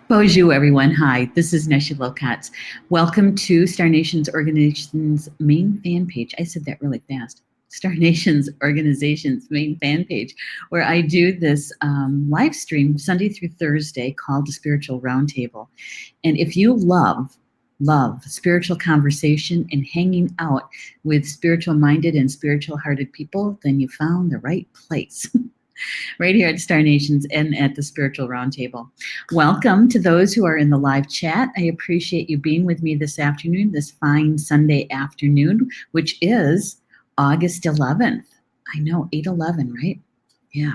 Bonjour, everyone. Hi, this is Neshi Lokotz. Welcome to Star Nations Organization's main fan page. I said that really fast. Star Nations Organization's main fan page, where I do this live stream Sunday through Thursday called the Spiritual Roundtable. And if you love spiritual conversation and hanging out with spiritual minded and spiritual hearted people, then you found the right place. Right here at Star Nations and at the Spiritual Roundtable. Welcome to those who are in the live chat. I appreciate you being with me this afternoon, this fine Sunday afternoon, which is August 11th. I know, 8/11, right? Yeah.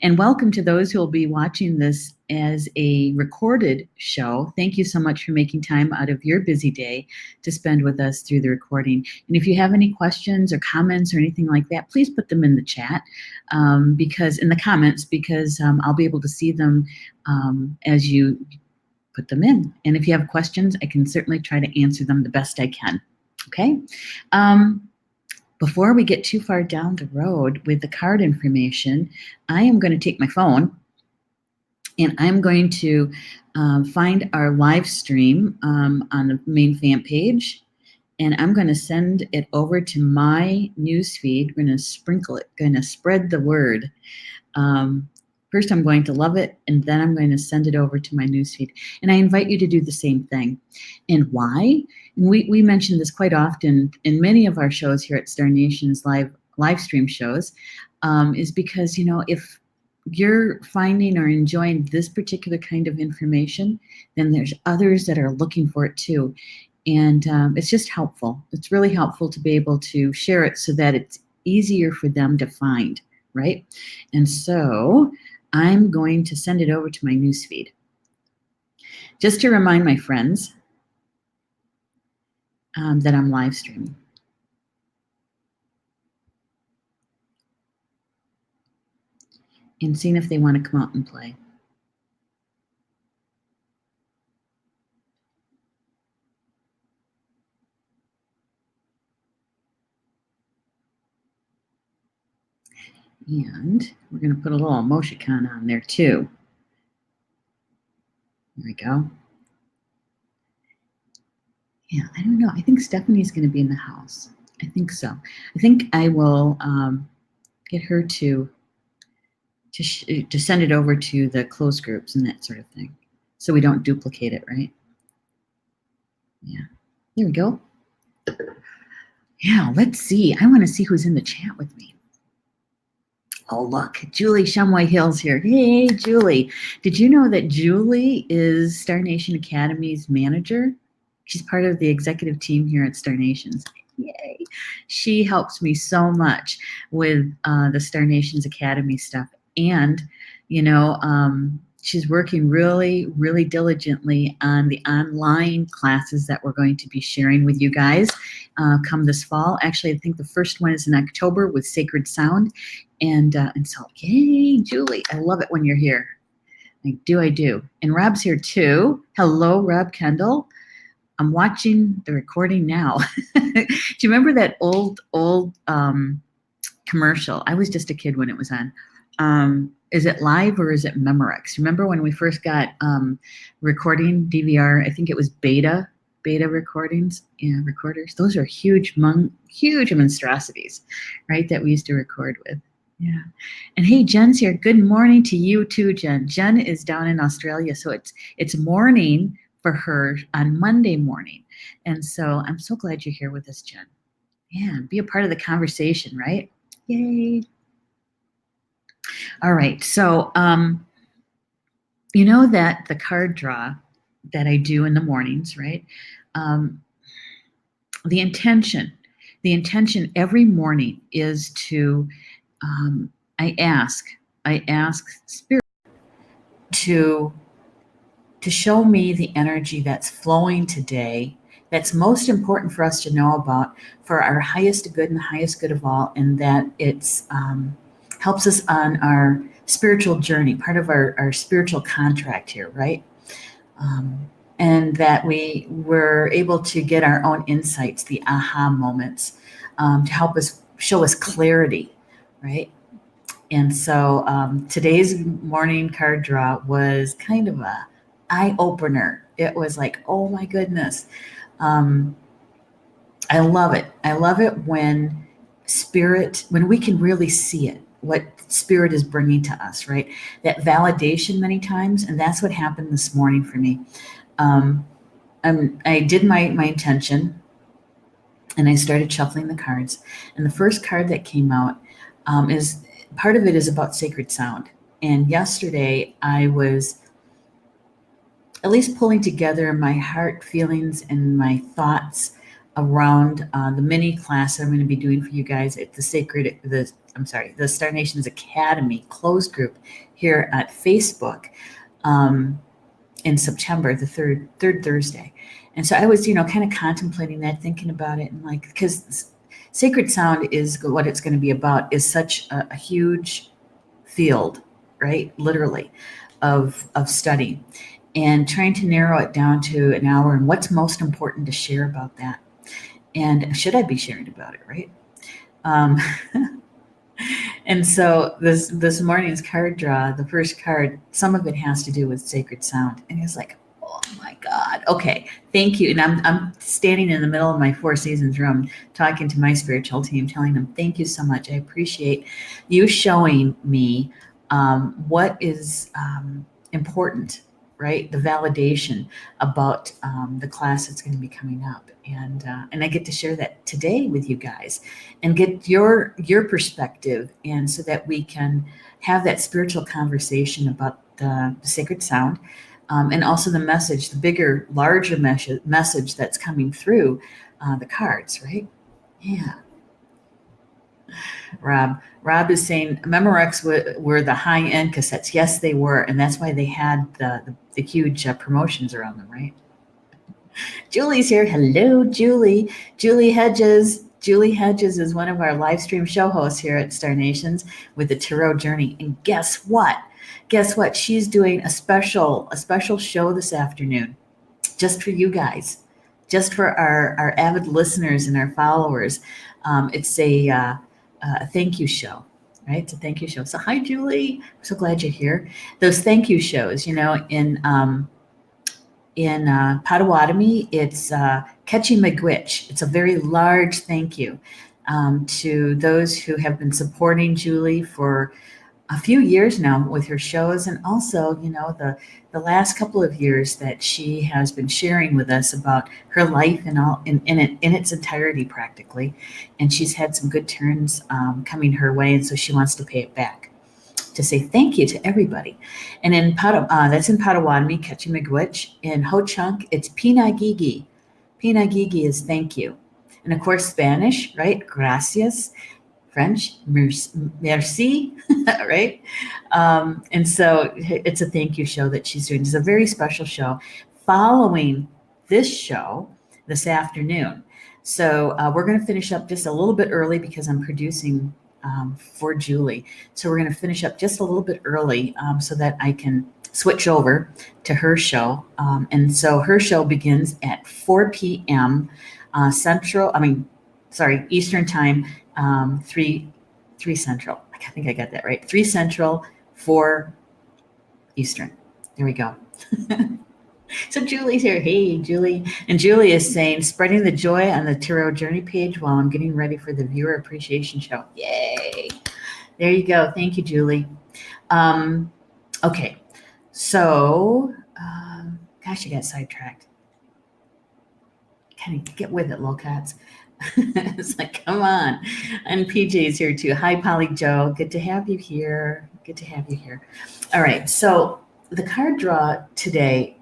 And welcome to those who will be watching this as a recorded show. Thank you so much for making time out of your busy day to spend with us through the recording. And if you have any questions or comments or anything like that, please put them in the chat because I'll be able to see them as you put them in. And if you have questions, I can certainly try to answer them the best I can. Okay. Before we get too far down the road with the card information, I am going to take my phone and I'm going to find our live stream on the main fan page, and I'm going to send it over to my newsfeed. We're going to sprinkle it, going to spread the word. First, I'm going to love it, and then I'm going to send it over to my newsfeed. And I invite you to do the same thing. And why? And we mention this quite often in many of our shows here at Star Nation's live stream shows, is because, if you're finding or enjoying this particular kind of information, then there's others that are looking for it too. And it's just helpful. It's really helpful to be able to share it so that it's easier for them to find, right? And so I'm going to send it over to my newsfeed. Just to remind my friends that I'm live streaming. And seeing if they want to come out and play. And we're going to put a little emoticon on there too. There we go. Yeah, I don't know. I think Stephanie's going to be in the house. I think so. I think I will get her to send it over to the closed groups and that sort of thing, so we don't duplicate it, right? Yeah, there we go. Yeah, let's see. I want to see who's in the chat with me. Oh, look, Julie Shumway Hill's here. Hey, Julie. Did you know that Julie is Star Nation Academy's manager? She's part of the executive team here at Star Nations. Yay. She helps me so much with the Star Nations Academy stuff. And, she's working really, really diligently on the online classes that we're going to be sharing with you guys come this fall. Actually, I think the first one is in October with Sacred Sound. And so, yay, Julie, I love it when you're here. I do. And Rob's here too. Hello, Rob Kendall. I'm watching the recording now. Do you remember that old commercial? I was just a kid when it was on. Is it live or is it Memorex? Remember when we first got recording DVR? I think it was beta recordings. Yeah, recorders. Those are huge monstrosities, right? That we used to record with. Yeah. And hey, Jen's here. Good morning to you too, Jen. Jen is down in Australia, so it's morning for her on Monday morning. And so I'm so glad you're here with us, Jen. Yeah, be a part of the conversation, right? Yay. All right, so you know that the card draw that I do in the mornings, right? The intention every morning is to I ask Spirit to show me the energy that's flowing today, that's most important for us to know about, for our highest good and the highest good of all, and that it's helps us on our spiritual journey, part of our spiritual contract here, right? And that we were able to get our own insights, the aha moments, to help us show us clarity, right? And so today's morning card draw was kind of a eye opener. It was like, oh my goodness. Um, I love it. I love it when when we can really see it, what spirit is bringing to us, right? That validation many times. And that's what happened this morning for me. Um, I did my intention and I started shuffling the cards. And the first card that came out is part of it is about sacred sound. And yesterday I was at least pulling together my heart feelings and my thoughts around the mini class I'm going to be doing for you guys at the Star Nations Academy closed group here at Facebook in September, the third Thursday. And so I was, kind of contemplating that, thinking about it, and like, because sacred sound is what it's going to be about, is such a huge field, right? Literally, of study, and trying to narrow it down to an hour and what's most important to share about that. And should I be sharing about it, right? Um, and so this morning's card draw, the first card, some of it has to do with sacred sound. And it's like, oh my God. Okay, thank you. And I'm standing in the middle of my Four Seasons room talking to my spiritual team, telling them, thank you so much. I appreciate you showing me what is important, right? The validation about the class that's going to be coming up, and I get to share that today with you guys, and get your perspective, and so that we can have that spiritual conversation about the sacred sound, and also the message, the bigger, larger message that's coming through the cards, right? Yeah. Rob is saying Memorex were the high-end cassettes. Yes, they were, and that's why they had the huge promotions around them, right? Julie's here. Hello, Julie. Julie Hedges. Julie Hedges is one of our live stream show hosts here at Star Nations with the Tarot Journey. And guess what? Guess what? She's doing a special show this afternoon, just for you guys, just for our avid listeners and our followers. It's a thank you show, right? It's a thank you show. So hi, Julie. I'm so glad you're here. Those thank you shows, in Potawatomi, it's Catchy Miigwech. It's a very large thank you to those who have been supporting Julie for a few years now with her shows, and also, the last couple of years that she has been sharing with us about her life and all in its entirety practically, and she's had some good turns coming her way, and so she wants to pay it back, to say thank you to everybody. And that's in Potawatomi, Catchy Miigwech. In Ho-Chunk, it's Pinagigi. Pinagigi is thank you. And of course, Spanish, right? Gracias. French, merci, right? And so it's a thank you show that she's doing. It's a very special show following this show this afternoon. So we're going to finish up just a little bit early because I'm producing for Julie. So we're going to finish up just a little bit early so that I can switch over to her show. And so her show begins at 4 p.m. Eastern time, 3 Central. I think I got that right. 3 Central, 4 Eastern. There we go. So Julie's here. Hey, Julie. And Julie is saying, spreading the joy on the Tarot Journey page while I'm getting ready for the viewer appreciation show. Yay. There you go. Thank you, Julie. Okay. So, gosh, you got sidetracked. Kind of get with it, Lokotz. It's like, come on. And PJ's here too. Hi, Polly Joe. Good to have you here. Good to have you here. All right. So the card draw today,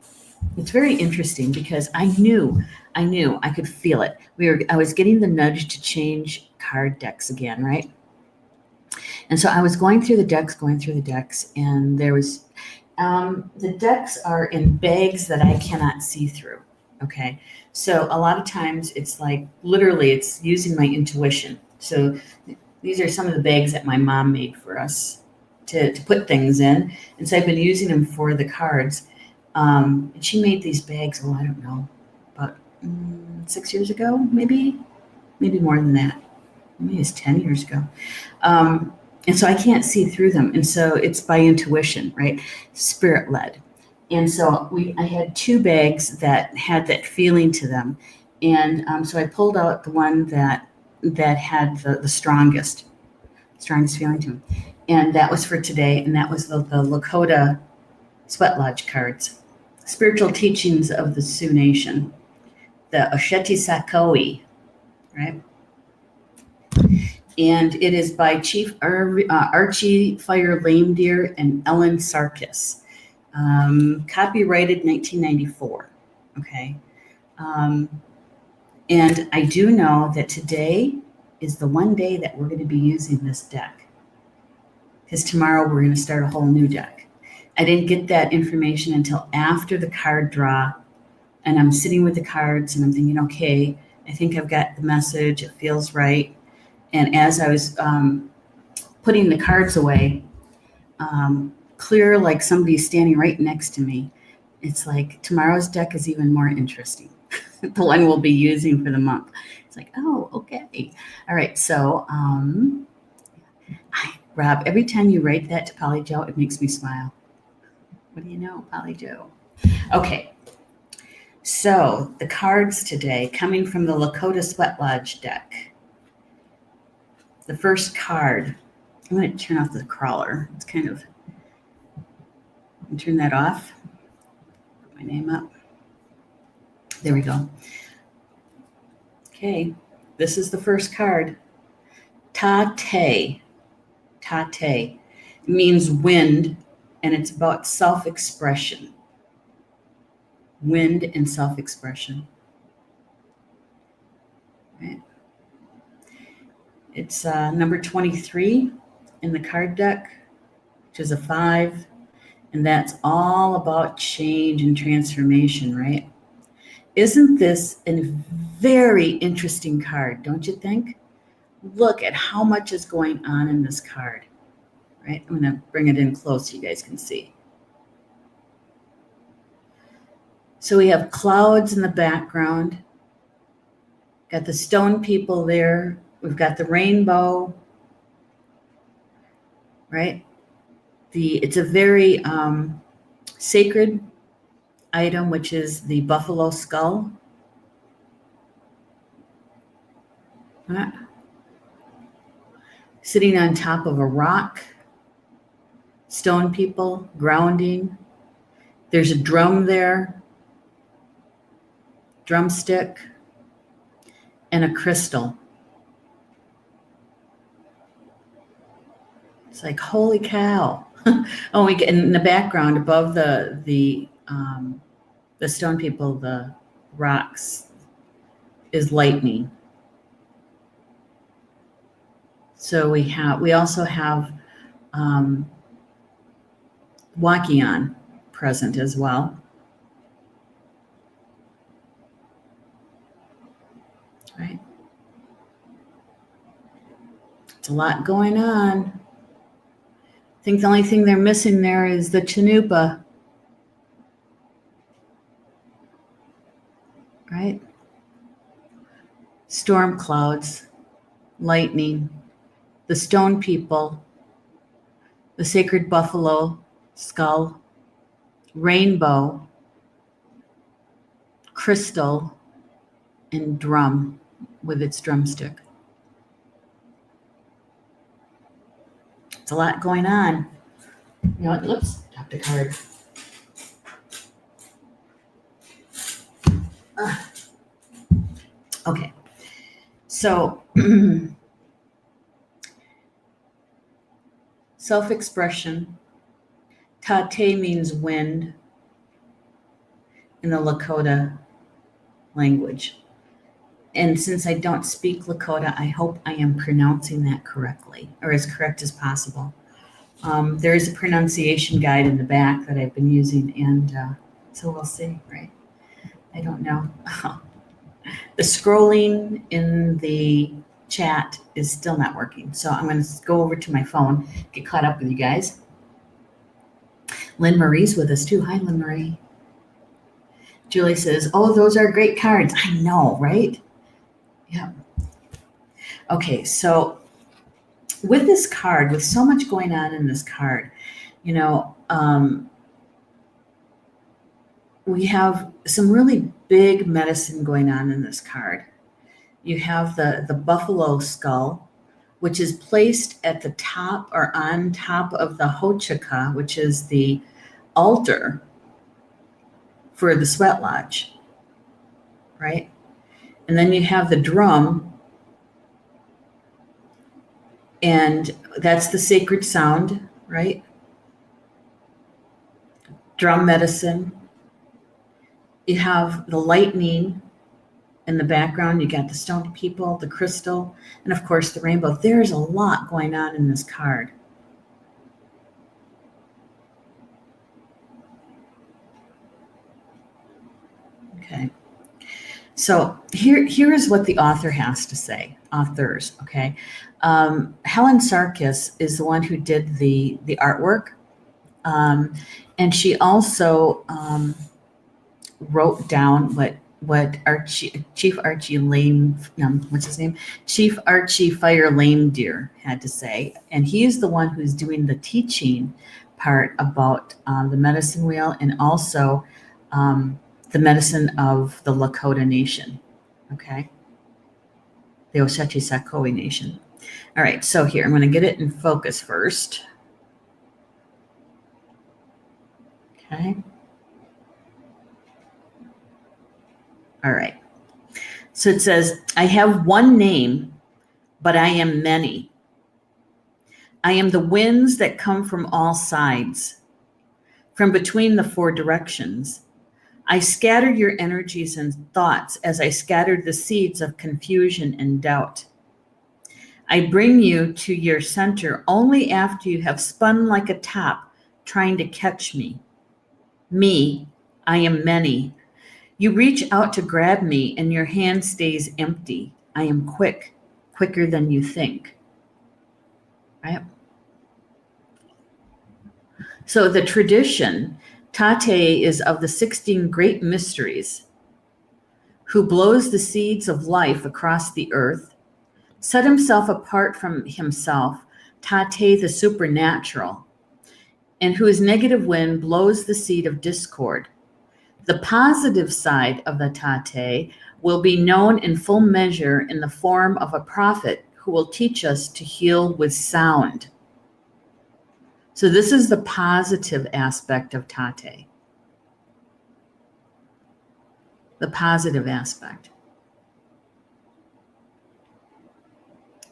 it's very interesting because I knew I could feel it. I was getting the nudge to change card decks again, right? And so I was going through the decks, and there was, the decks are in bags that I cannot see through. Okay. So a lot of times it's like, literally it's using my intuition. So these are some of the bags that my mom made for us to put things in. And so I've been using them for the cards. And she made these bags, I don't know, about 6 years ago, maybe more than that. Maybe it's 10 years ago. And so I can't see through them. And so it's by intuition, right? Spirit led. And so I had 2 bags that had that feeling to them. And so I pulled out the one that had the strongest feeling to them. And that was for today. And that was the Lakota Sweat Lodge cards. Spiritual Teachings of the Sioux Nation. The Osheti Sakoi, right? And it is by Chief Archie Fire Lame Deer and Ellen Sarkis. Copyrighted 1994. Okay. And I do know that today is the one day that we're going to be using this deck, because tomorrow we're going to start a whole new deck. I didn't get that information until after the card draw, and I'm sitting with the cards and I'm thinking, okay, I think I've got the message. It feels right. And as I was putting the cards away, clear, like somebody's standing right next to me. It's like tomorrow's deck is even more interesting. The one we'll be using for the month. It's like, oh, okay. All right. So, Rob, every time you write that to Polly Joe, it makes me smile. What do you know, Polly Joe? Okay. So the cards today coming from the Lakota Sweat Lodge deck. The first card, I'm going to turn off the crawler. It's kind of, turn that off. Put my name up. There we go. Okay, this is the first card. Tate. Tate means wind, and it's about self-expression. Wind and self-expression. Right. It's number 23 in the card deck, which is a 5, and that's all about change and transformation, right? Isn't this a very interesting card, don't you think? Look at how much is going on in this card, right? I'm going to bring it in close so you guys can see. So we have clouds in the background. Got the stone people there. We've got the rainbow, right? It's a very sacred item, which is the buffalo skull. Right. Sitting on top of a rock. Stone people, grounding. There's a drum there. Drumstick. And a crystal. It's like, holy cow. Oh, we get in the background above the stone people, the rocks, is lightning. So we also have Wakion present as well. Right. It's a lot going on. I think the only thing they're missing there is the Chanupa. Right? Storm clouds, lightning, the stone people, the sacred buffalo skull, rainbow, crystal, and drum with its drumstick. It's a lot going on. You know what? Let's drop the card. Okay. So, self-expression. Tate means wind in the Lakota language. And since I don't speak Lakota, I hope I am pronouncing that correctly, or as correct as possible. There is a pronunciation guide in the back that I've been using, and so we'll see, right? I don't know. The scrolling in the chat is still not working, so I'm going to go over to my phone, get caught up with you guys. Lynn Marie's with us too. Hi, Lynn Marie. Julie says, oh, those are great cards. I know, right? Yeah. Okay, so with this card, with so much going on in this card, you know, we have some really big medicine going on in this card. You have the buffalo skull, which is placed at the top or on top of the hochaka, which is the altar for the sweat lodge, right? And then you have the drum, and that's the sacred sound, right? Drum medicine. You have the lightning in the background. You got the stone people, the crystal, and of course the rainbow. There's a lot going on in this card. Okay. So here is what the author has to say. Authors, okay. Helen Sarkis is the one who did the artwork, and she also wrote down what Chief Archie Lame, what's his name? Chief Archie Fire Lame Deer had to say, and he is the one who's doing the teaching part about the medicine wheel and also the medicine of the Lakota Nation, okay? The Osage Sakowee Nation. All right, so here, I'm going to get it in focus first. Okay. All right. So it says, I have one name, but I am many. I am the winds that come from all sides, from between the four directions. I scatter your energies and thoughts as I scattered the seeds of confusion and doubt. I bring you to your center only after you have spun like a top, trying to catch me. Me, I am many. You reach out to grab me and your hand stays empty. I am quick, quicker than you think. Right? So the tradition, Tate is of the 16 great mysteries, who blows the seeds of life across the earth, set himself apart from himself, Tate the supernatural, and whose negative wind blows the seed of discord. The positive side of the Tate will be known in full measure in the form of a prophet who will teach us to heal with sound. So this is the positive aspect of Tate. The positive aspect.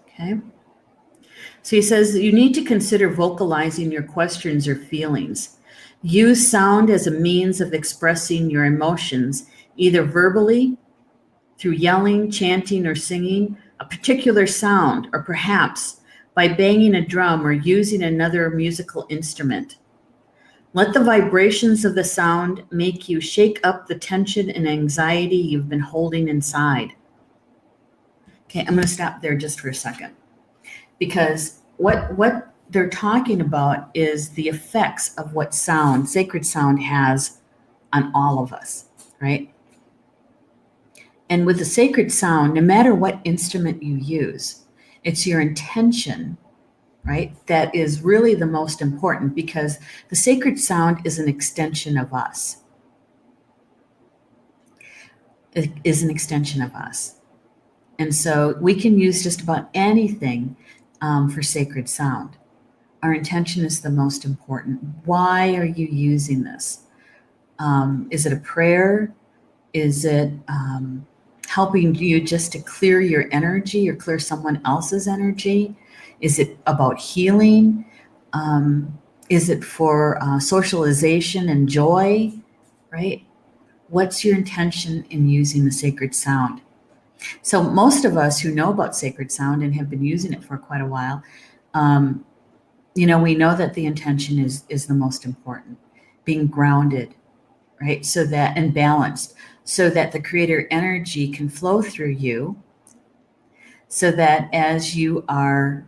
Okay. So he says that you need to consider vocalizing your questions or feelings. Use sound as a means of expressing your emotions, either verbally, through yelling, chanting, or singing a particular sound, or perhaps by banging a drum or using another musical instrument. Let the vibrations of the sound make you shake up the tension and anxiety you've been holding inside. Okay, I'm going to stop there just for a second, because what they're talking about is the effects of what sound, sacred sound, has on all of us, right? And with the sacred sound, no matter what instrument you use, it's your intention, right? That is really the most important, because the sacred sound is an extension of us. It is an extension of us. And so we can use just about anything for sacred sound. Our intention is the most important. Why are you using this? Is it a prayer? Is it helping you just to clear your energy or clear someone else's energy? Is it about healing? Is it for socialization and joy, right? What's your intention in using the sacred sound? So most of us who know about sacred sound and have been using it for quite a while, we know that the intention is the most important, being grounded, right? So that, and balanced, so that the creator energy can flow through you, so that as you are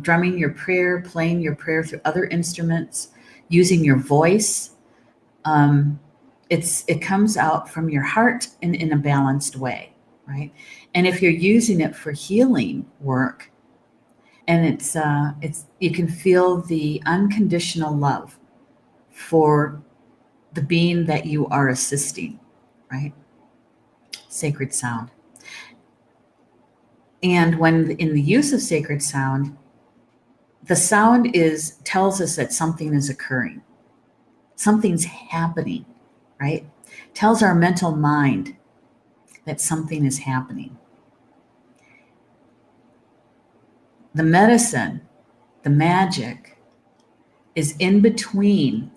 drumming your prayer, playing your prayer through other instruments, using your voice, it comes out from your heart in a balanced way, right? And if you're using it for healing work, and it's you can feel the unconditional love for the being that you are assisting, right? Sacred sound. And when in the use of sacred sound, the sound tells us that something is occurring. Something's happening, right? Tells our mental mind that something is happening. The medicine, the magic, is in between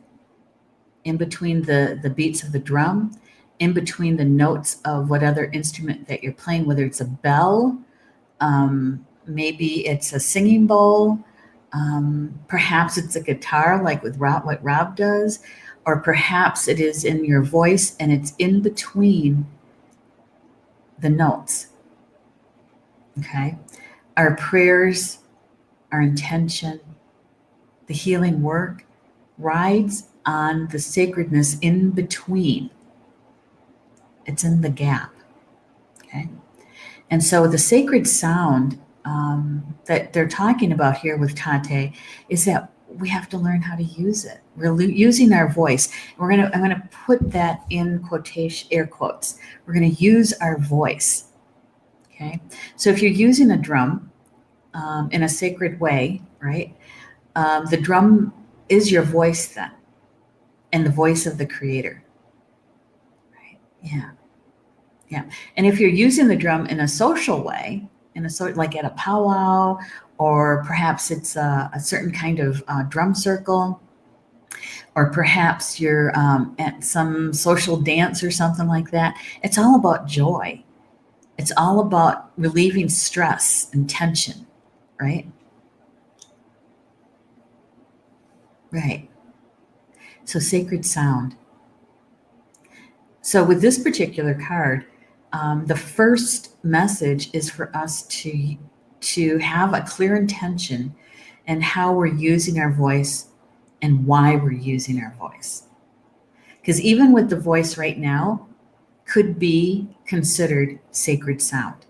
the beats of the drum, in between the notes of what other instrument that you're playing, whether it's a bell, maybe it's a singing bowl, perhaps it's a guitar like with what Rob does, or perhaps it is in your voice and it's in between the notes. Okay? Our prayers, our intention, the healing work rides on the sacredness in between. It's in the gap. Okay? And so the sacred sound that they're talking about here with Tate is that we have to learn how to use it. We're using our voice. I'm going to put that in quotation, air quotes. We're going to use our voice. Okay. So if you're using a drum in a sacred way, right? The drum is your voice then, and the voice of the Creator. Right? Yeah. Yeah. And if you're using the drum in a social way, like at a powwow, or perhaps it's a certain kind of drum circle, or perhaps you're at some social dance or something like that, it's all about joy. It's all about relieving stress and tension, right? Right. So sacred sound. So with this particular card, the first message is for us to have a clear intention and how we're using our voice and why we're using our voice. Because even with the voice right now could be considered sacred sound.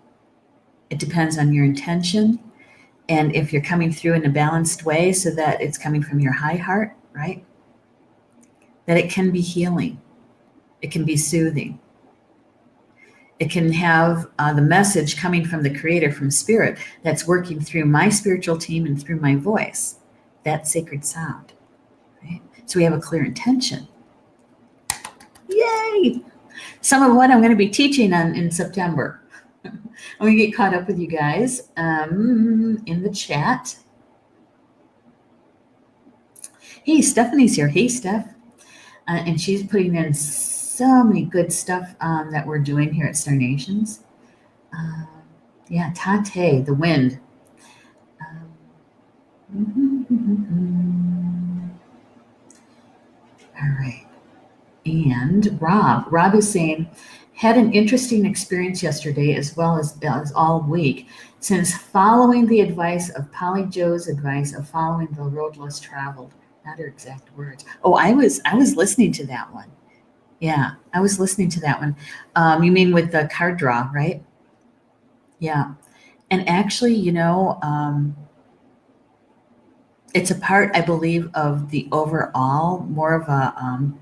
It depends on your intention and if you're coming through in a balanced way so that it's coming from your high heart, right? That it can be healing. It can be soothing. It can have the message coming from the Creator, from Spirit, that's working through my spiritual team and through my voice. That's sacred sound. Right? So we have a clear intention. Yay! Some of what I'm going to be teaching on in September. I'm going to get caught up with you guys in the chat. Hey, Stephanie's here. Hey, Steph. And she's putting in so many good stuff that we're doing here at Star Nations. Yeah, Tate, the wind. All right. And Rob is saying, had an interesting experience yesterday as well as all week. Since following the advice of Polly Joe's advice of following the road less traveled. Not her exact words. Oh, I was listening to that one. Yeah, I was listening to that one. You mean with the card draw, right? Yeah. And actually, it's a part, I believe, of the overall, more of a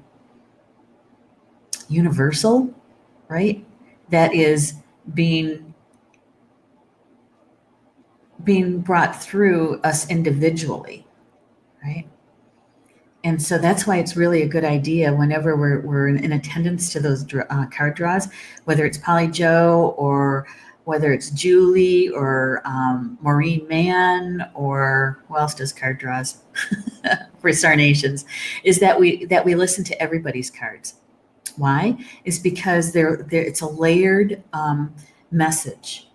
universal, right? That is being brought through us individually, right? And so that's why it's really a good idea whenever we're in attendance to those card draws, whether it's Polly Joe or whether it's Julie or Maureen Mann or who else does card draws for Star Nations, is that we listen to everybody's cards. Why? It's because it's a layered message.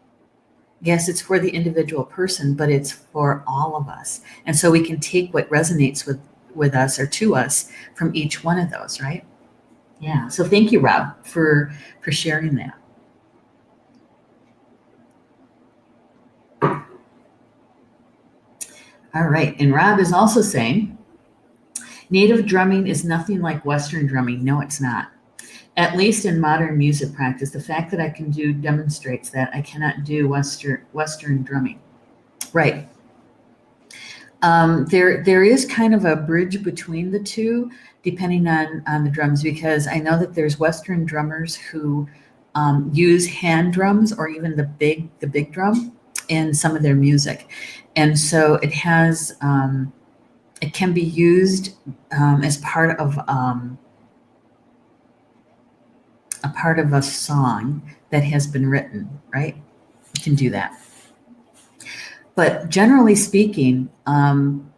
Yes, it's for the individual person, but it's for all of us. And so we can take what resonates with us or to us from each one of those, right? Yeah. So thank you, Rob, for sharing that. All right. And Rob is also saying, native drumming is nothing like Western drumming. No, it's not. At least in modern music practice, the fact that I can do demonstrates that I cannot do Western drumming. Right. There is kind of a bridge between the two depending on the drums, because I know that there's Western drummers who use hand drums or even the big drum in some of their music. And so it has, it can be used as part of a song that has been written, right? You can do that. But generally speaking, playing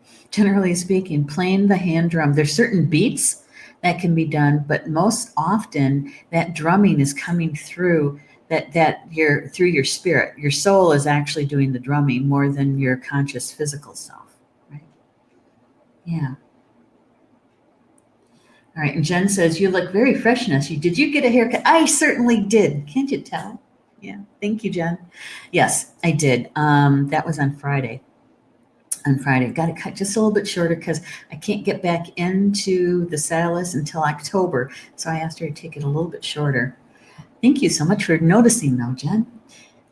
the hand drum, there's certain beats that can be done, but most often that drumming is coming through through your spirit. Your soul is actually doing the drumming more than your conscious physical self, right? Yeah. All right, and Jen says, you look very fresh, Neshi. Did you get a haircut? I certainly did. Can't you tell? Yeah, thank you, Jen. Yes, I did. That was on Friday. Got it cut just a little bit shorter because I can't get back into the stylist until October. So I asked her to take it a little bit shorter. Thank you so much for noticing, though, Jen.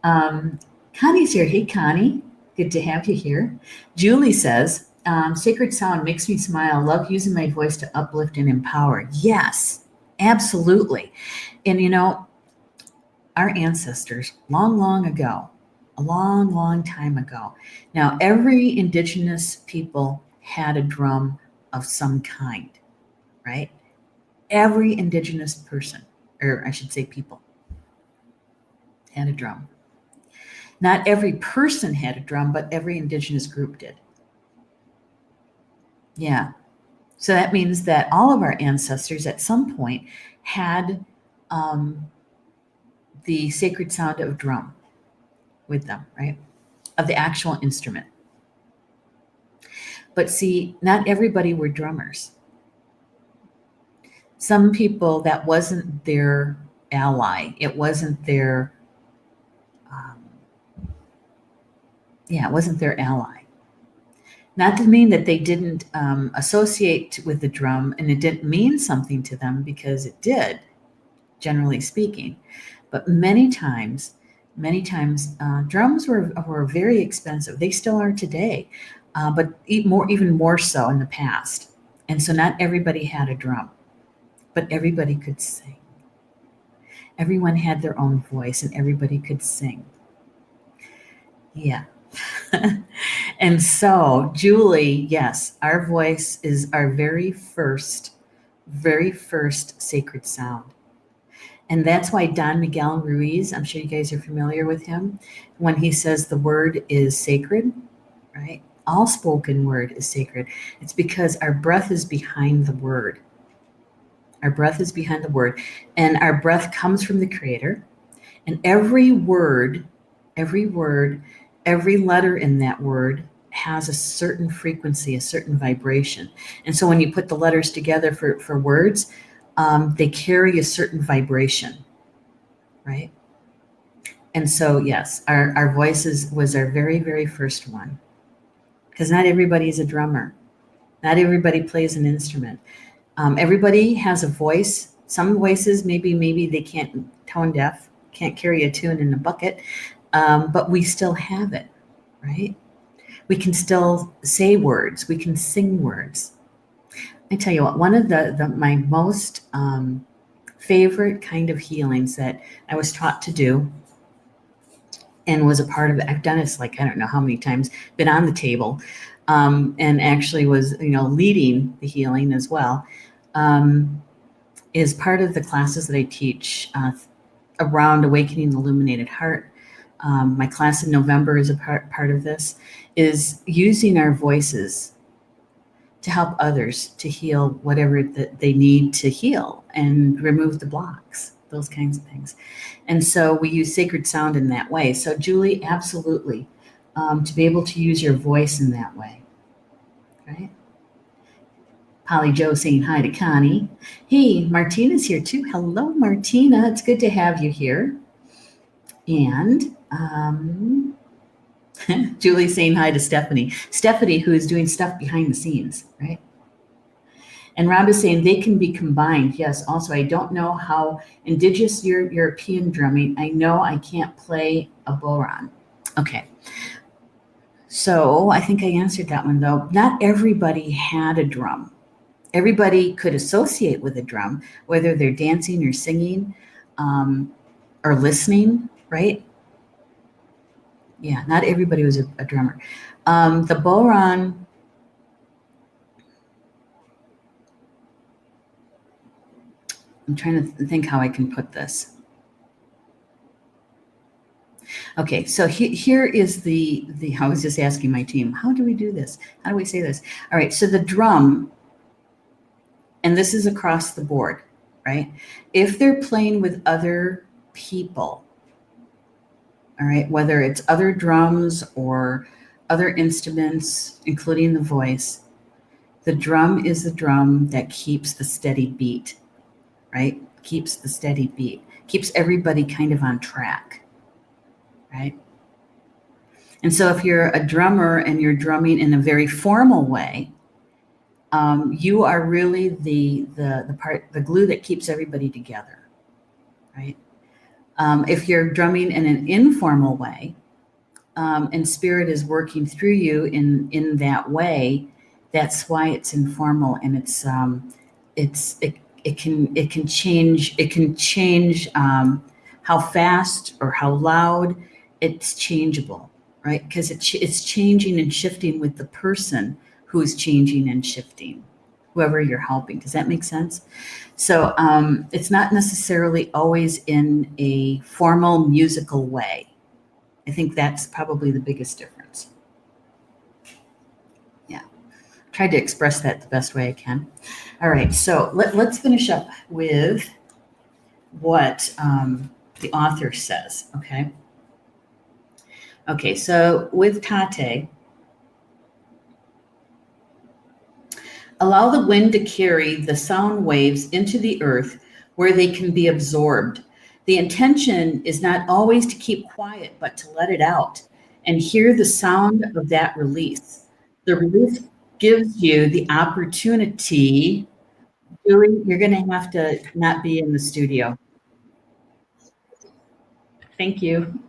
Connie's here. Hey, Connie. Good to have you here. Julie says, sacred sound makes me smile. Love using my voice to uplift and empower. Yes, absolutely. And, you know, our ancestors, long ago, a long time ago. Now, every indigenous people had a drum of some kind, right? Every indigenous person, or I should say people, had a drum. Not every person had a drum, but every indigenous group did. Yeah. So that means that all of our ancestors at some point had the sacred sound of drum with them, right? Of the actual instrument. But see, not everybody were drummers. Some people, that wasn't their ally. It wasn't their, it wasn't their ally. Not to mean that they didn't associate with the drum and it didn't mean something to them, because it did, generally speaking. But many times, drums were very expensive. They still are today, but even more so in the past. And so not everybody had a drum, but everybody could sing. Everyone had their own voice and everybody could sing. Yeah. And so, Julie, yes, our voice is our very first sacred sound. And that's why Don Miguel Ruiz, I'm sure you guys are familiar with him, when he says the word is sacred, right? All spoken word is sacred. It's because our breath is behind the word. Our breath is behind the word, and our breath comes from the Creator. And every word, every letter in that word has a certain frequency, a certain vibration. And so when you put the letters together for words, they carry a certain vibration, right? And so, yes, our voices was our very first one. Because not everybody is a drummer. Not everybody plays an instrument. Everybody has a voice. Some voices, maybe they can't, tone deaf, can't carry a tune in a bucket, but we still have it, right? We can still say words. We can sing words. I tell you what, one of my most favorite kind of healings that I was taught to do and was a part of it. I've done this like, I don't know how many times, been on the table, and actually was, leading the healing as well, is part of the classes that I teach around Awakening the Illuminated Heart. My class in November is a part of this, is using our voices to help others to heal whatever that they need to heal and remove the blocks, those kinds of things. And so we use sacred sound in that way. So Julie, absolutely, to be able to use your voice in that way, right? Polly Joe saying hi to Connie. Hey, Martina's here too. Hello, Martina. It's good to have you here. And Julie saying hi to Stephanie. Stephanie, who is doing stuff behind the scenes, right? And Rhonda's saying they can be combined. Yes, also, I don't know how indigenous European drumming. I know I can't play a bodhrán. Okay. So I think I answered that one, though. Not everybody had a drum. Everybody could associate with a drum, whether they're dancing or singing, or listening, right? Yeah, not everybody was a drummer. The bodhrán, I'm trying to think how I can put this. Okay, so here is the, I was just asking my team, how do we do this? How do we say this? All right, so the drum, and this is across the board, right? If they're playing with other people, all right, whether it's other drums or other instruments, including the voice, the drum is the drum that keeps the steady beat, right? Keeps the steady beat, keeps everybody kind of on track, right? And so if you're a drummer and you're drumming in a very formal way, you are really the glue that keeps everybody together, right? If you're drumming in an informal way, and spirit is working through you in that way, that's why it's informal, and it can change how fast or how loud. It's changeable, right? Because it's changing and shifting with the person who's changing and shifting, whoever you're helping. Does that make sense? So it's not necessarily always in a formal musical way. I think that's probably the biggest difference. Yeah, tried to express that the best way I can. All right, so let's finish up with what the author says, okay? Okay, so with Tate, allow the wind to carry the sound waves into the earth where they can be absorbed. The intention is not always to keep quiet, but to let it out and hear the sound of that release. The release gives you the opportunity. Julie, you're going to have to not be in the studio. Thank you.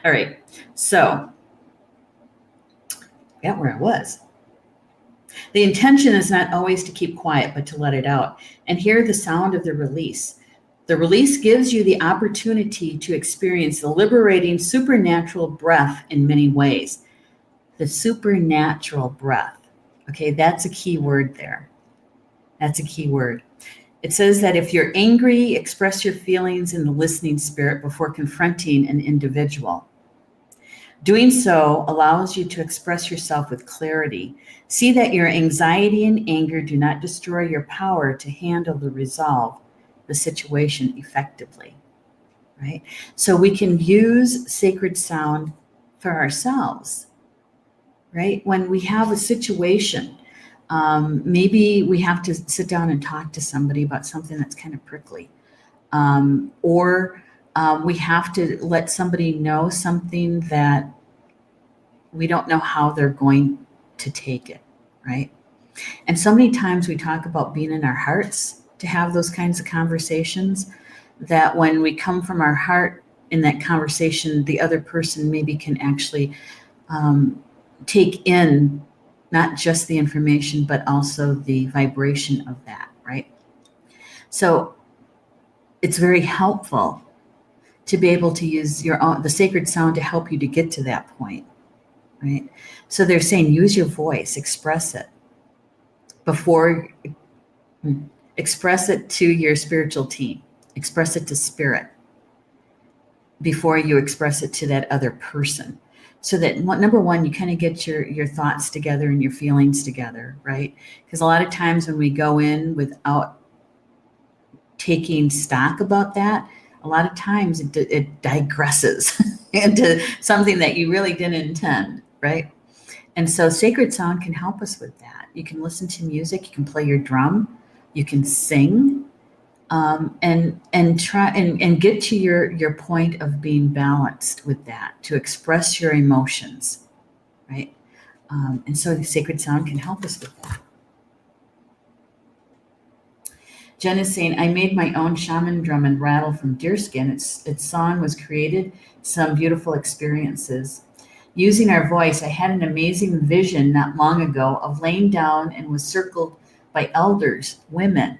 All right, so I got where I was. The intention is not always to keep quiet, but to let it out and hear the sound of the release. The release gives you the opportunity to experience the liberating supernatural breath in many ways. The supernatural breath. Okay, that's a key word there. That's a key word. It says that if you're angry, express your feelings in the listening spirit before confronting an individual. Doing so allows you to express yourself with clarity. See that your anxiety and anger do not destroy your power to handle the resolve the situation effectively, right? So we can use sacred sound for ourselves, right? When we have a situation, maybe we have to sit down and talk to somebody about something that's kind of prickly, or we have to let somebody know something that we don't know how they're going to take it, right? And so many times we talk about being in our hearts to have those kinds of conversations, that when we come from our heart in that conversation, the other person maybe can actually take in not just the information, but also the vibration of that, right? So it's very helpful to be able to use the sacred sound to help you to get to that point, right? So they're saying use your voice, express it express it to your spiritual team, express it to spirit before you express it to that other person. So that number one, you kind of get your thoughts together and your feelings together, right? Because a lot of times when we go in without taking stock about that, a lot of times it digresses into something that you really didn't intend, right? And so sacred sound can help us with that. You can listen to music, you can play your drum, you can sing, and try and get to your point of being balanced with that, to express your emotions, right? And so the sacred sound can help us with that. Jen is saying, I made my own shaman drum and rattle from deerskin. Its song was created, some beautiful experiences. using our voice. I had an amazing vision not long ago of laying down and was circled by elders, women.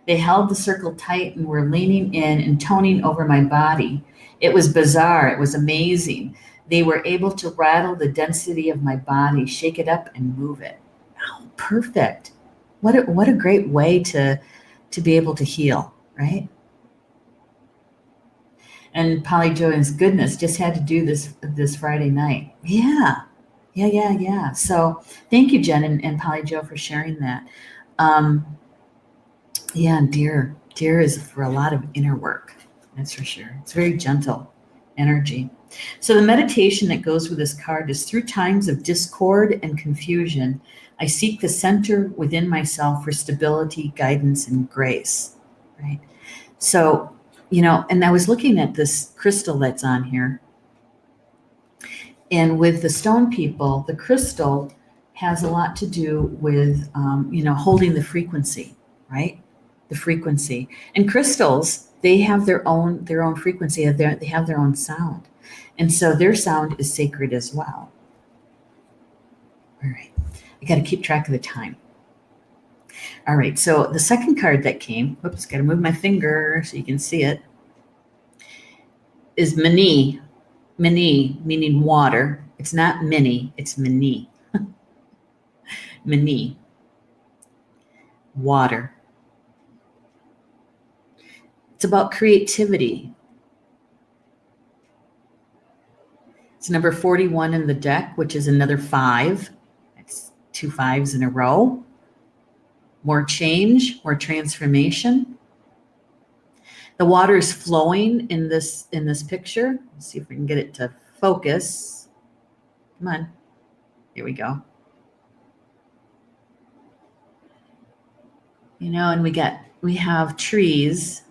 They held the circle tight and were leaning in and toning over my body. It was bizarre. It was amazing. They were able to rattle the density of my body, shake it up, and move it. Oh, perfect. What a great way to be able to heal, right? And Polly Joan's goodness just had to do this Friday night. Yeah. So thank you, Jen and Polly Jo, for sharing that. Yeah, and deer is for a lot of inner work. That's for sure. It's very gentle energy. So the meditation that goes with this card is through times of discord and confusion, I seek the center within myself for stability, guidance, and grace, right? So, and I was looking at this crystal that's on here. And with the stone people, the crystal has a lot to do with, holding the frequency, right? The frequency. And crystals, they have their own frequency. They have their own sound. And so their sound is sacred as well. All right. I got to keep track of the time. All right. So the second card that came, got to move my finger so you can see it, is Mani. Mani, meaning water. It's not mini, it's Mani. Mani. Water. It's about creativity. It's number 41 in the deck, which is another 5. It's 2 5s in a row. More change, more transformation. The water is flowing in this picture. Let's see if we can get it to focus. Come on. Here we go. And we have trees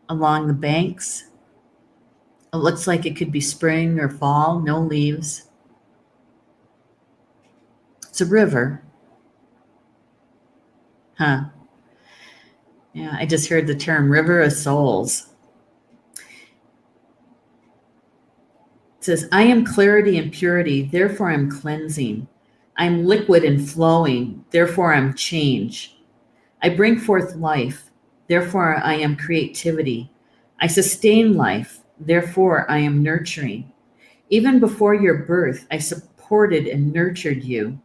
along the banks. It looks like it could be spring or fall, no leaves. It's a river. Huh. Yeah, I just heard the term river of souls. It says, I am clarity and purity, therefore I'm cleansing. I'm liquid and flowing, therefore I'm change. I bring forth life, therefore I am creativity. I sustain life, therefore I am nurturing. Even before your birth, I supported and nurtured you.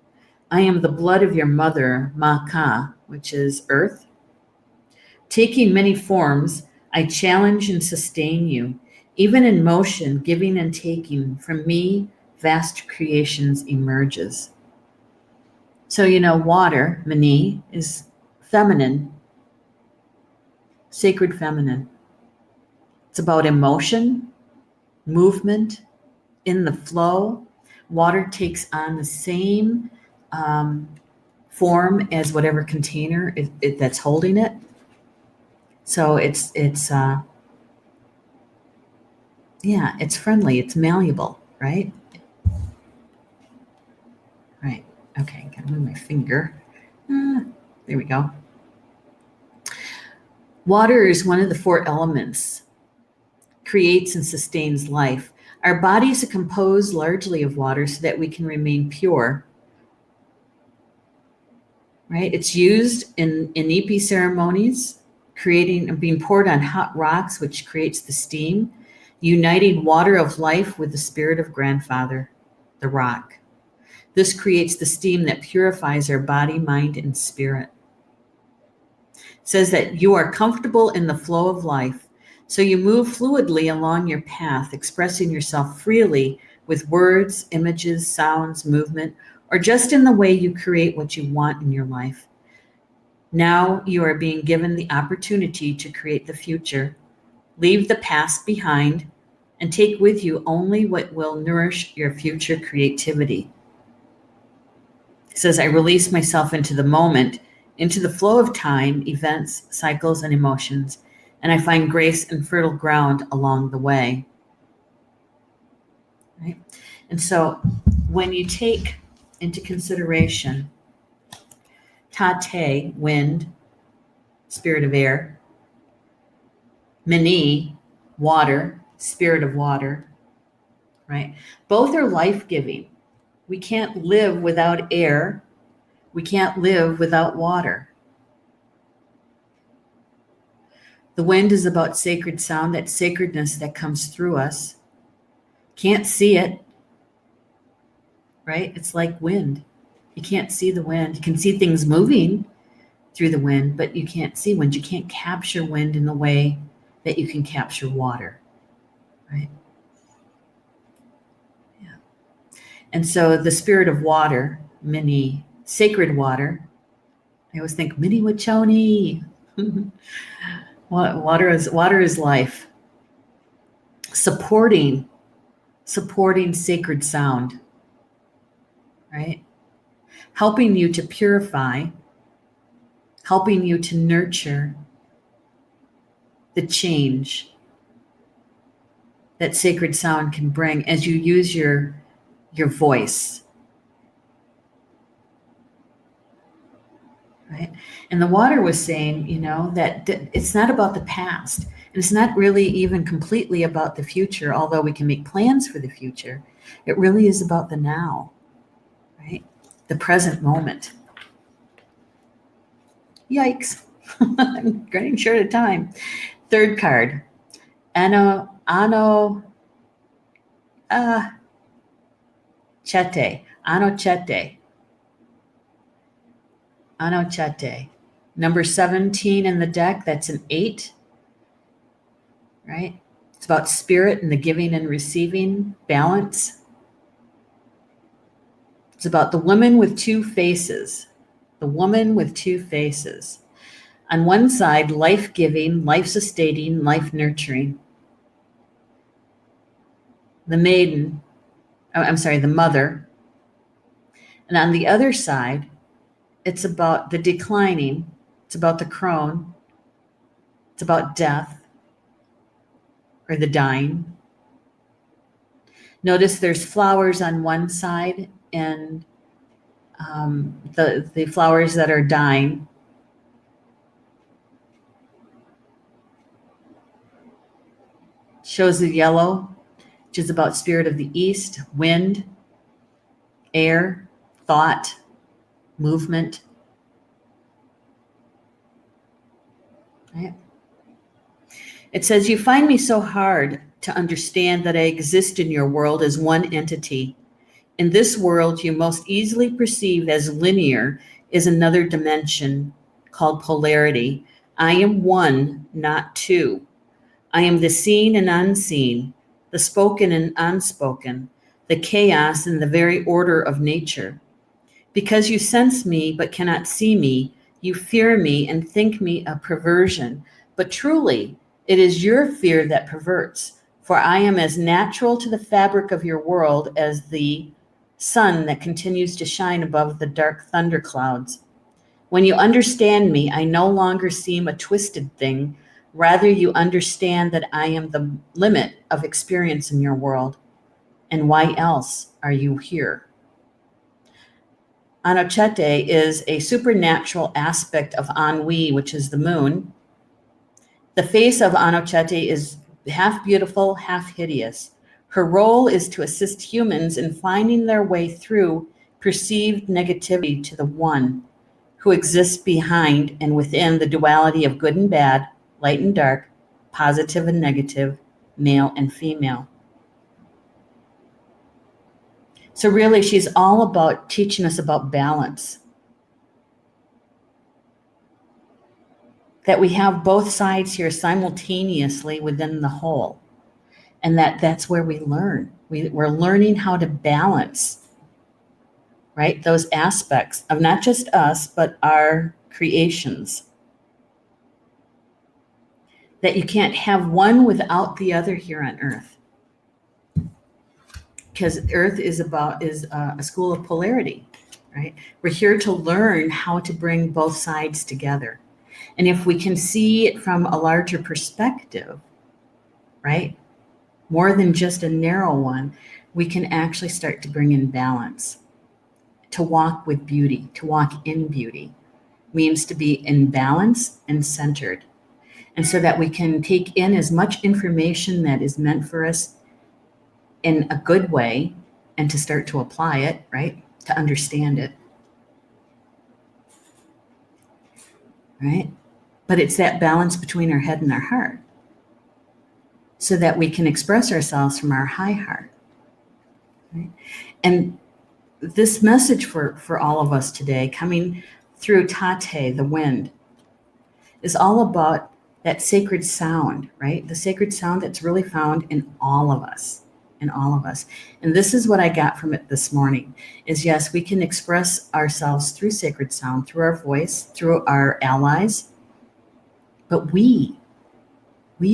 I am the blood of your mother, Maka, which is earth. Taking many forms, I challenge and sustain you. Even in motion, giving and taking, from me, vast creations emerges. So, water, Mani, is feminine, sacred feminine. It's about emotion, movement, in the flow. Water takes on the same form as whatever container that's holding it. So it's friendly, it's malleable, right? Right. Okay, gotta move my finger. There we go. Water is one of the 4 elements, creates and sustains life. Our bodies are composed largely of water so that we can remain pure. Right? It's used in Ipi ceremonies, being poured on hot rocks, which creates the steam, uniting water of life with the spirit of grandfather, the rock. This creates the steam that purifies our body, mind, and spirit. It says that you are comfortable in the flow of life, so you move fluidly along your path, expressing yourself freely with words, images, sounds, movement, or just in the way you create what you want in your life. Now you are being given the opportunity to create the future. Leave the past behind and take with you only what will nourish your future creativity. It says, I release myself into the moment, into the flow of time, events, cycles, and emotions, and I find grace and fertile ground along the way. Right? And so when you take into consideration Tate, wind, spirit of air, Mani, water, spirit of water, right? Both are life-giving. We can't live without air. We can't live without water. The wind is about sacred sound, that sacredness that comes through us. Can't see it, right? It's like wind. You can't see the wind. You can see things moving through the wind, but you can't see wind. You can't capture wind in the way that you can capture water, right? Yeah. And so the spirit of water, mini sacred water, I always think mini wachoni. Water is life. Supporting sacred sound, right? Helping you to purify, helping you to nurture the change that sacred sound can bring as you use your voice, right? And the water was saying, that it's not about the past, and it's not really even completely about the future, although we can make plans for the future. It really is about the now, right? The present moment. Yikes. I'm running short of time. Third card. Anogete. Anogete. Number 17 in the deck, that's an 8, right? It's about spirit and the giving and receiving, balance. It's about the woman with two faces. The woman with two faces. On one side, life-giving, life-sustaining, life-nurturing. The mother. And on the other side, it's about the declining. It's about the crone. It's about death or the dying. Notice there's flowers on one side and the flowers that are dying. Shows the yellow, which is about spirit of the east, wind, air, thought, movement. Right? It says, you find me so hard to understand that I exist in your world as one entity. In this world you most easily perceive as linear is another dimension called polarity. I am one, not two. I am the seen and unseen, the spoken and unspoken, the chaos and the very order of nature. Because you sense me but cannot see me, you fear me and think me a perversion. But truly, it is your fear that perverts, for I am as natural to the fabric of your world as the sun that continues to shine above the dark thunderclouds. When you understand me, I no longer seem a twisted thing. Rather, you understand that I am the limit of experience in your world. And why else are you here? Anogete is a supernatural aspect of ennui, which is the moon. The face of Anogete is half beautiful, half hideous. Her role is to assist humans in finding their way through perceived negativity to the one who exists behind and within the duality of good and bad, light and dark, positive and negative, male and female. So really, she's all about teaching us about balance. That we have both sides here simultaneously within the whole. And that's where we learn. We're learning how to balance, right? Those aspects of not just us, but our creations. That you can't have one without the other here on Earth. Because Earth is a school of polarity, right? We're here to learn how to bring both sides together. And if we can see it from a larger perspective, right? More than just a narrow one, we can actually start to bring in balance. To walk with beauty, to walk in beauty, means to be in balance and centered. And so that we can take in as much information that is meant for us in a good way and to start to apply it, right? To understand it, right? But it's that balance between our head and our heart so that we can express ourselves from our high heart, right? And this message for all of us today, coming through Tate, the wind, is all about that sacred sound, right? The sacred sound that's really found in all of us, in all of us. And this is what I got from it this morning is yes, we can express ourselves through sacred sound, through our voice, through our allies, but we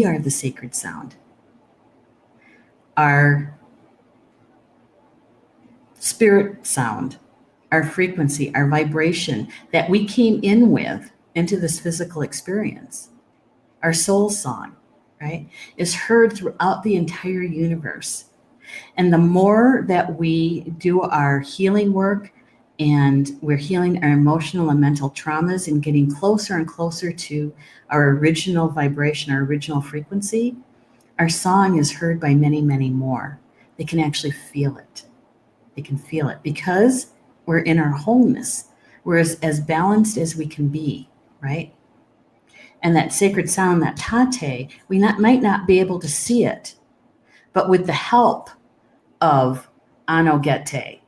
are the sacred sound. Our spirit sound, our frequency, our vibration that we came in with into this physical experience, our soul song, right, is heard throughout the entire universe. And the more that we do our healing work and we're healing our emotional and mental traumas and getting closer and closer to our original vibration, our original frequency, our song is heard by many, many more. They can actually feel it. They can feel it because we're in our wholeness. We're as balanced as we can be, right? And that sacred sound, that Tate, we might not be able to see it, but with the help of Anogete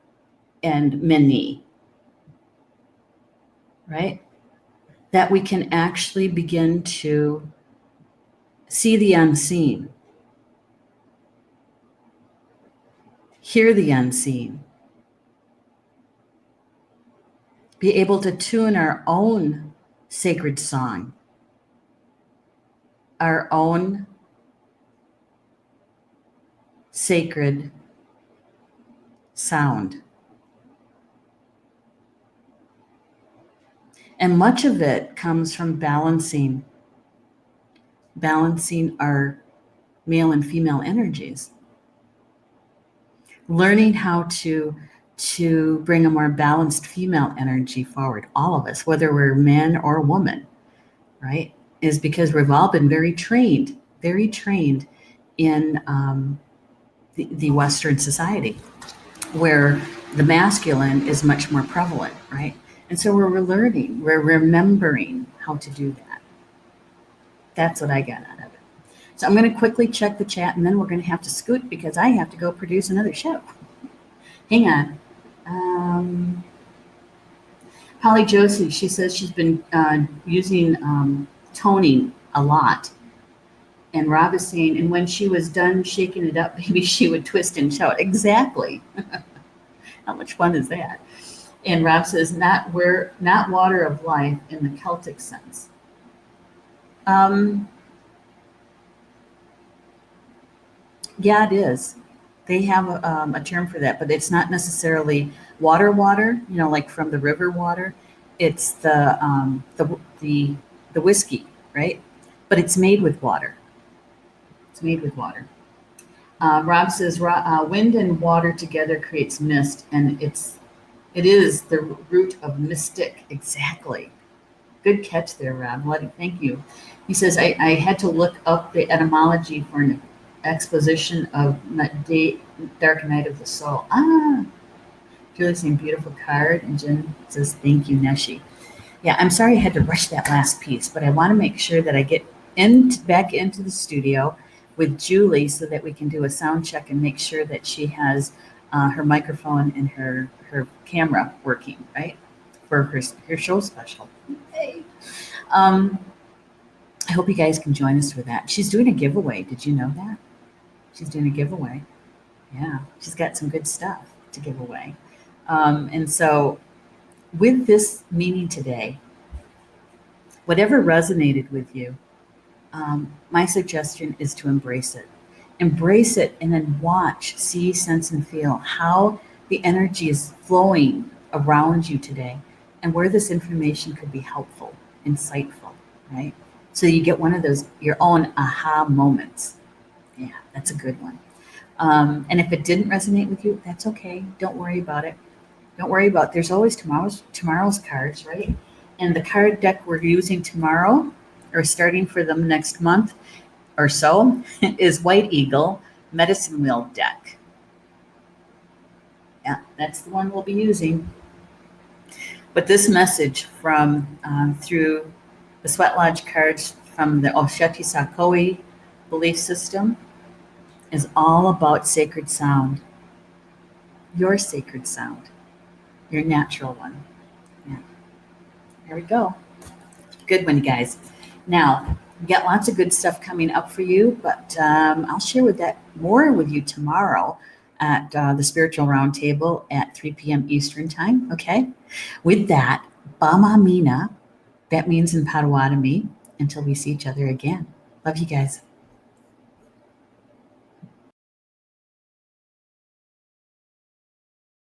and Mini, right? That we can actually begin to see the unseen, hear the unseen, be able to tune our own sacred song, our own sacred sound. And much of it comes from balancing our male and female energies. Learning how to bring a more balanced female energy forward, all of us, whether we're men or women, right? Is because we've all been very trained in the Western society, where the masculine is much more prevalent, right? And so we're learning, we're remembering how to do that. That's what I got out of it. So I'm going to quickly check the chat, and then we're going to have to scoot because I have to go produce another show. Hang on. Polly Josie, she says she's been using toning a lot. And Rob is saying, and when she was done shaking it up, maybe she would twist and shout. Exactly. How much fun is that? And Rob says, not water of life in the Celtic sense. Yeah, it is. They have a term for that, but it's not necessarily water, like from the river water. It's the whiskey, right? But it's made with water. It's made with water. Rob says, wind and water together creates mist, and it is the root of mystic. Exactly. Good catch there, Rob. Thank you. He says, I had to look up the etymology for an exposition of Dark Night of the Soul. Julie's saying beautiful card, and Jen says, thank you, Neshi. Yeah, I'm sorry I had to rush that last piece, but I want to make sure that I get back into the studio with Julie so that we can do a sound check and make sure that she has her microphone and her camera working, right, for her show special. Hey. I hope you guys can join us for that. She's doing a giveaway. Did you know that? She's doing a giveaway. Yeah, she's got some good stuff to give away. And so with this meeting today, whatever resonated with you, my suggestion is to embrace it. Embrace it and then watch, see, sense, and feel how the energy is flowing around you today and where this information could be helpful, insightful, right? So you get one of those, your own aha moments. Yeah, that's a good one. And if it didn't resonate with you, that's okay. Don't worry about it. Don't worry about it. There's always tomorrow's cards, right? And the card deck we're using tomorrow, or starting for the next month or so, is White Eagle Medicine Wheel deck. Yeah, that's the one we'll be using. But this message from through the Sweat Lodge cards from the Osheti Sakoi belief system is all about sacred sound, your sacred sound, your natural one. Yeah, there we go. Good one, you guys. Now, we got lots of good stuff coming up for you, but I'll share with that more with you tomorrow at the Spiritual Roundtable at 3 p.m. Eastern Time. Okay. With that, Bama Mina, that means in Potawatomi, until we see each other again. Love you guys.